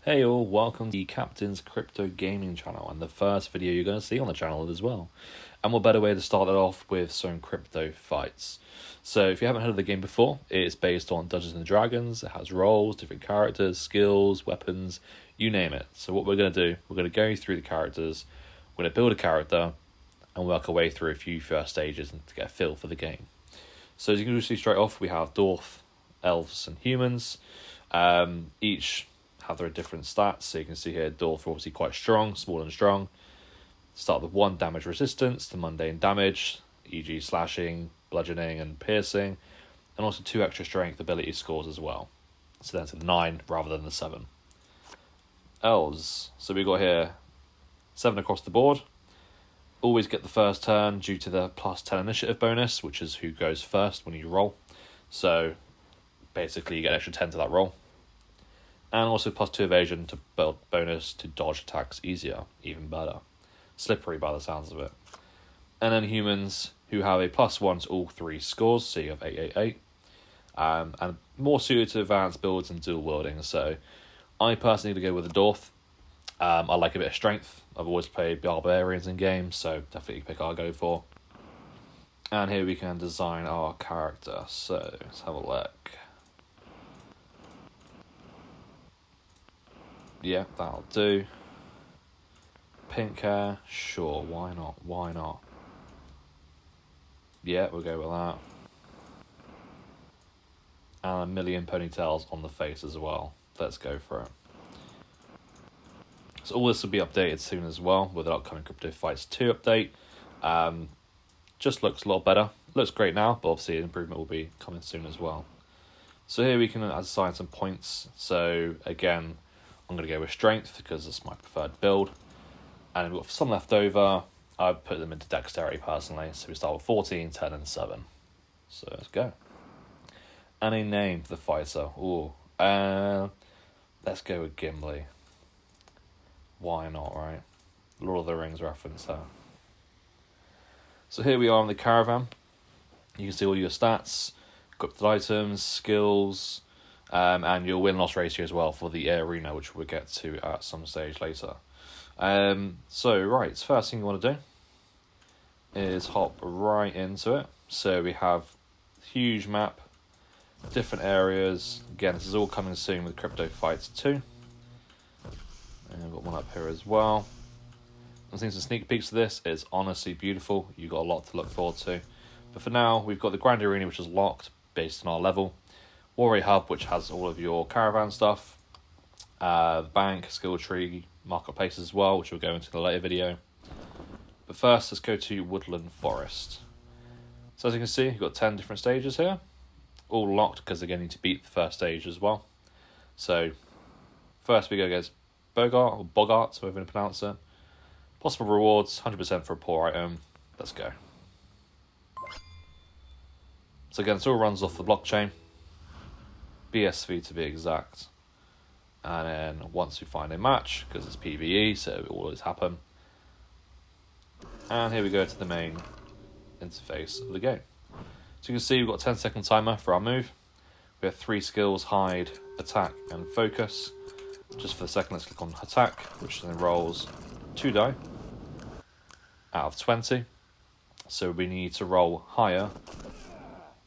Hey all, welcome to the Captain's Crypto Gaming channel and the first video you're going to see on the channel as well. And what better way to start it off with some crypto fights. So if you haven't heard of the game before, it's based on Dungeons and Dragons. It has roles, different characters, skills, weapons, you name it. So what we're going to do, we're going to go through the characters, we're going to build a character and work our way through a few first stages to get a feel for the game. So as you can see straight off, we have Dwarf, Elves and Humans. Each have their different stats. So you can see here, Dwarf are obviously quite strong, small and strong. Start with 1 damage resistance to mundane damage, e.g. slashing, bludgeoning and piercing, and also 2 extra strength ability scores as well. So that's a 9 rather than the 7. Elves, so we got here 7 across the board. Always get the first turn due to the plus 10 initiative bonus, which is who goes first when you roll. So basically you get an extra 10 to that roll. And also plus 2 evasion to build bonus to dodge attacks easier, even better. Slippery by the sounds of it. And then humans who have a plus 1 to all 3 scores, so you have 888. And more suited to advanced builds and dual wielding. So I personally need to go with a Dwarf. I like a bit of strength. I've always played barbarians in games, so definitely pick our go for. And here we can design our character. So let's have a look. Yeah, that'll do. Pink hair, sure, why not? Yeah, we'll go with that. And a million ponytails on the face as well. Let's go for it. So all this will be updated soon as well with the upcoming CryptoFights 2 update. Just looks a lot better. Looks great now, but obviously an improvement will be coming soon as well. So here we can assign some points. So again, I'm going to go with strength because it's my preferred build. And we've got some left over. I've put them into dexterity personally. So we start with 14, 10 and 7. So let's go. And a name for the fighter. Ooh. Let's go with Gimli. Why not, right? Lord of the Rings reference there. So here we are in the caravan. You can see all your stats, equipped items, skills, and your win-loss ratio as well for the arena, which we'll get to at some stage later. First thing you want to do is hop right into it. So we have huge map, different areas. Again, this is all coming soon with CryptoFights 2. And I've got one up here as well. I've seen some sneak peeks of this. It's honestly beautiful. You've got a lot to look forward to. But for now, we've got the Grand Arena, which is locked based on our level. Warrior Hub, which has all of your caravan stuff. The bank, skill tree, marketplace as well, which we'll go into in a later video. But first, let's go to Woodland Forest. So as you can see, you've got 10 different stages here. All locked, because again, you need to beat the first stage as well. So, first we go against Bogart, or Bogart, so however you pronounce it. Possible rewards, 100% for a poor item. Let's go. So again, this all runs off the blockchain. BSV to be exact. And then once we find a match, because it's PvE, so it will always happen. And here we go to the main interface of the game. So you can see we've got a 10-second timer for our move. We have 3 skills, hide, attack, and focus. Just for the second, let's click on attack, which then rolls 2 die out of 20. So we need to roll higher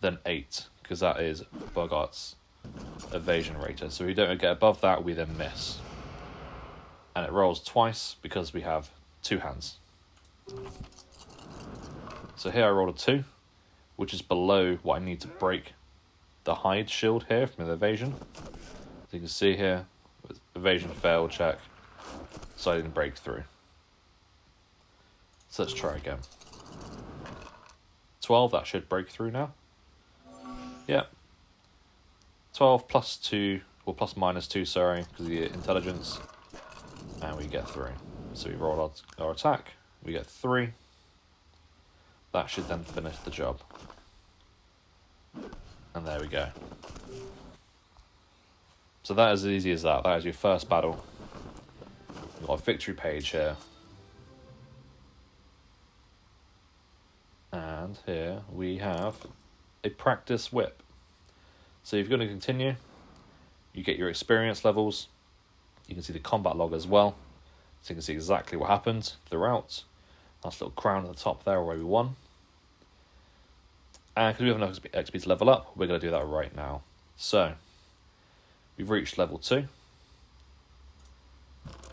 than 8, because that is Bogart's evasion rater. So if we don't get above that, we then miss. And it rolls twice because we have 2 hands. So here I rolled a 2, which is below what I need to break the hide shield here from the evasion. So you can see here, evasion failed check, so I didn't break through. So let's try again. 12, that should break through now. Yeah. 12 plus 2, or plus minus 2, sorry, because of the intelligence. And we get through. So we roll our attack, we get 3. That should then finish the job. And there we go. So that is as easy as that. That is your first battle. We've got a victory page here. And here we have a practice whip. So if you're going to continue, you get your experience levels, You can see the combat log as well, so you can see exactly what happened throughout. Nice little crown at the top there where we won. And because we have enough XP to level up, we're going to do that right now. So, we've reached level 2.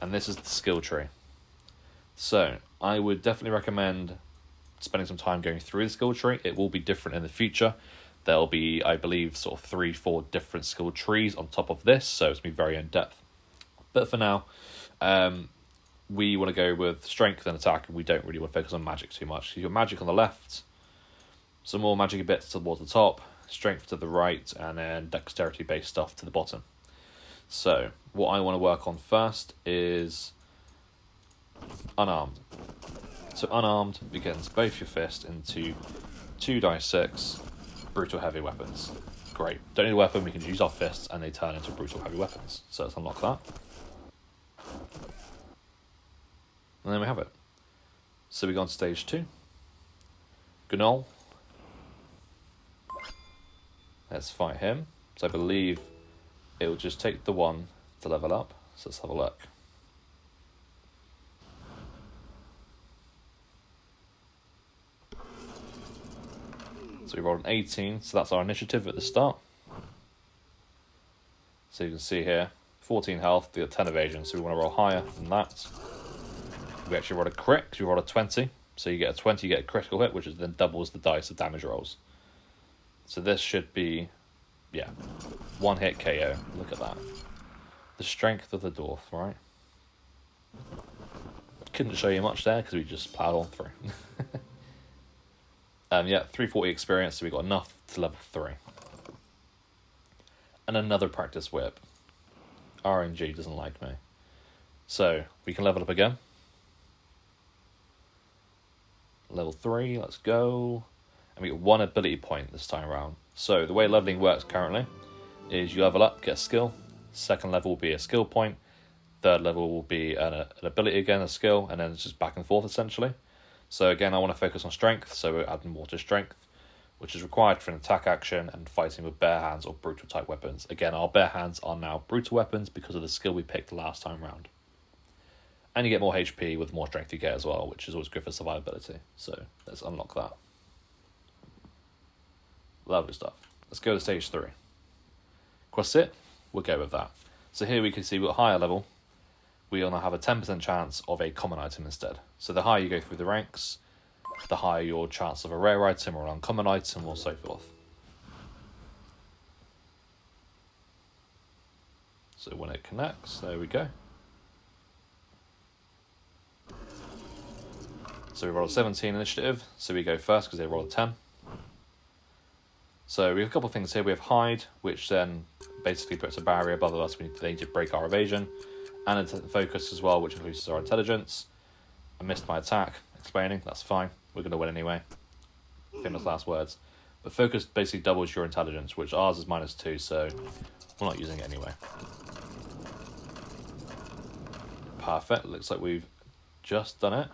And this is the skill tree. So, I would definitely recommend spending some time going through the skill tree. It will be different in the future. There'll be, I believe, sort of 3-4 different skill trees on top of this, so it's going to be very in-depth. But for now, we want to go with strength and attack, and we don't really want to focus on magic too much. You've got magic on the left, some more magic bits towards the top, strength to the right, and then dexterity-based stuff to the bottom. So, what I want to work on first is unarmed. So unarmed begins both your fists into 2d6 brutal heavy weapons. Great. Don't need a weapon, we can use our fists and they turn into brutal heavy weapons. So let's unlock that. And then we have it. So we go on to stage 2. Gunol. Let's fight him. So I believe it will just take the 1 to level up. So let's have a look. So we rolled an 18, so that's our initiative at the start. So you can see here, 14 health, we got 10 evasion, so we want to roll higher than that. We actually rolled a crit, because we rolled a 20. So you get a 20, you get a critical hit, which is then doubles the dice of damage rolls. So this should be, yeah, 1 hit KO. Look at that. The strength of the dwarf, right? Couldn't show you much there, because we just plowed on through. Yeah, 340 experience, so we got enough to level 3. And another practice whip. RNG doesn't like me. So, we can level up again. Level 3, let's go. And we get 1 ability point this time around. So, the way leveling works currently is you level up, get a skill. Second level will be a skill point. Third level will be an ability again, a skill. And then it's just back and forth essentially. So again, I want to focus on strength, so we're adding more to strength, which is required for an attack action and fighting with bare hands or brutal type weapons. Again, our bare hands are now brutal weapons because of the skill we picked last time round. And you get more HP with the more strength you get as well, which is always good for survivability. So let's unlock that. Lovely stuff. Let's go to stage 3. Cross it, we'll go with that. So here we can see we're at a higher level. We only have a 10% chance of a common item instead. So the higher you go through the ranks, the higher your chance of a rare item or an uncommon item or so forth. So when it connects, there we go. So we rolled a 17 initiative, so we go first because they rolled a 10. So we have a couple of things here. We have hide, which then basically puts a barrier above us. They need to break our evasion. And focus as well, which increases our intelligence. I missed my attack, explaining, that's fine. We're going to win anyway. Famous last words. But focus basically doubles your intelligence, which ours is -2, so we're not using it anyway. Perfect, looks like we've just done it.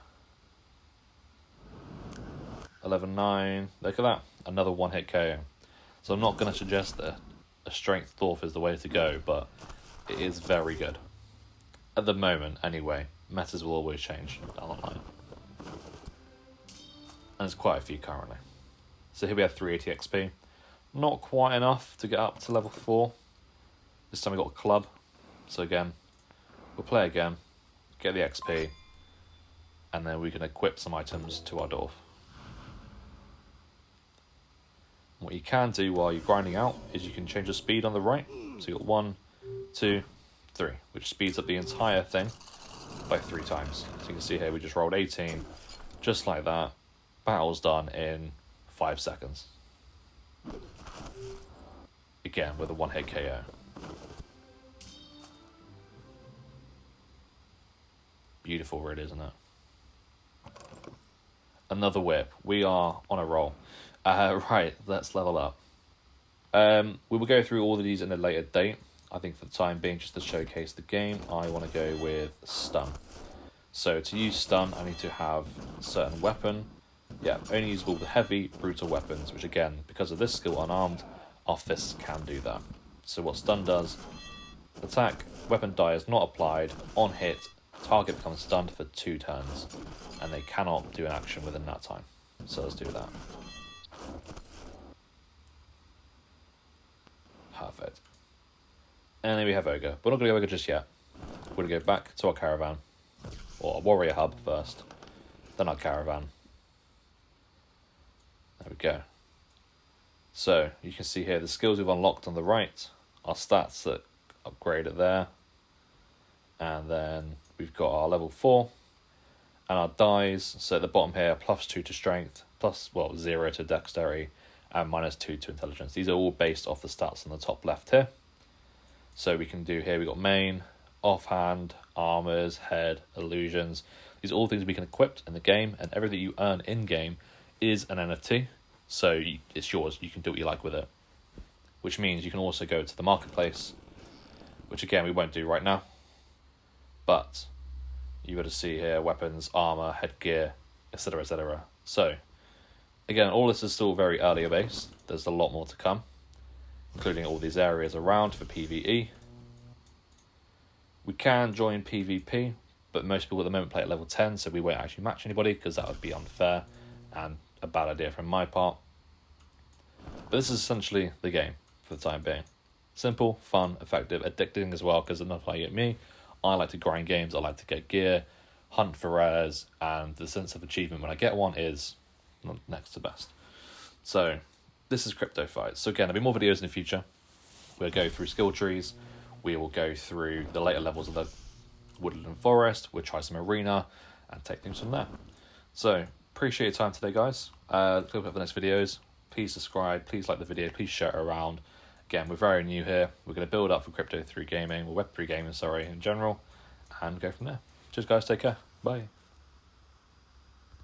11-9, look at that. Another 1 hit KO. So I'm not going to suggest that a strength dwarf is the way to go, but it is very good. At the moment, anyway. Metas will always change down the line. And there's quite a few currently. So here we have 380 XP. Not quite enough to get up to level 4. This time we got a club. So again, we'll play again, get the XP, and then we can equip some items to our dwarf. What you can do while you're grinding out is you can change the speed on the right. So you've got 1, 2, 3, which speeds up the entire thing by 3 times. So you can see here we just rolled 18, just like that. Battle's done in 5 seconds. Again, with a 1 hit KO. Beautiful really, isn't it? Another whip. We are on a roll. Right, let's level up. We will go through all of these in a later date. I think for the time being, just to showcase the game, I want to go with stun. So to use stun, I need to have a certain weapon. Yeah, only usable with heavy, brutal weapons, which again, because of this skill unarmed, our fists can do that. So what stun does Attack, weapon die is not applied, on hit, target becomes stunned for 2 turns, and they cannot do an action within that time. So let's do that. Perfect. And then we have Ogre. We're not going to go Ogre just yet. We're going to go back to our caravan, or our warrior hub first, then our caravan. There we go. So you can see here the skills we've unlocked on the right, our stats that upgrade it there, and then we've got our level 4 and our dies. So at the bottom here, +2 to strength, 0 to dexterity, and -2 to intelligence. These are all based off the stats on the top left here. So we can do here, we've got main, offhand, armors, head, illusions. These are all things we can equip in the game, and everything you earn in game is an NFT. So it's yours, you can do what you like with it. Which means you can also go to the marketplace, which again we won't do right now. But you got to see here weapons, armor, headgear, etc, etc. So again, all this is still very earlier based. There's a lot more to come, including all these areas around for PvE. We can join PvP, but most people at the moment play at level 10, so we won't actually match anybody because that would be unfair and a bad idea from my part. But this is essentially the game for the time being. Simple, fun, effective, addicting as well, because enough like me, I like to grind games, I like to get gear, hunt for rares, and the sense of achievement when I get one is next to best. So this is CryptoFights. So again, there'll be more videos in the future. We'll go through skill trees, we will go through the later levels of the woodland forest, we'll try some arena, and take things from there. So appreciate your time today, guys. Click up for the next videos. Please subscribe, please like the video, please share it around. Again, we're very new here. We're going to build up for Crypto 3 gaming, or Web3 gaming, sorry, in general, and go from there. Cheers, guys. Take care. Bye.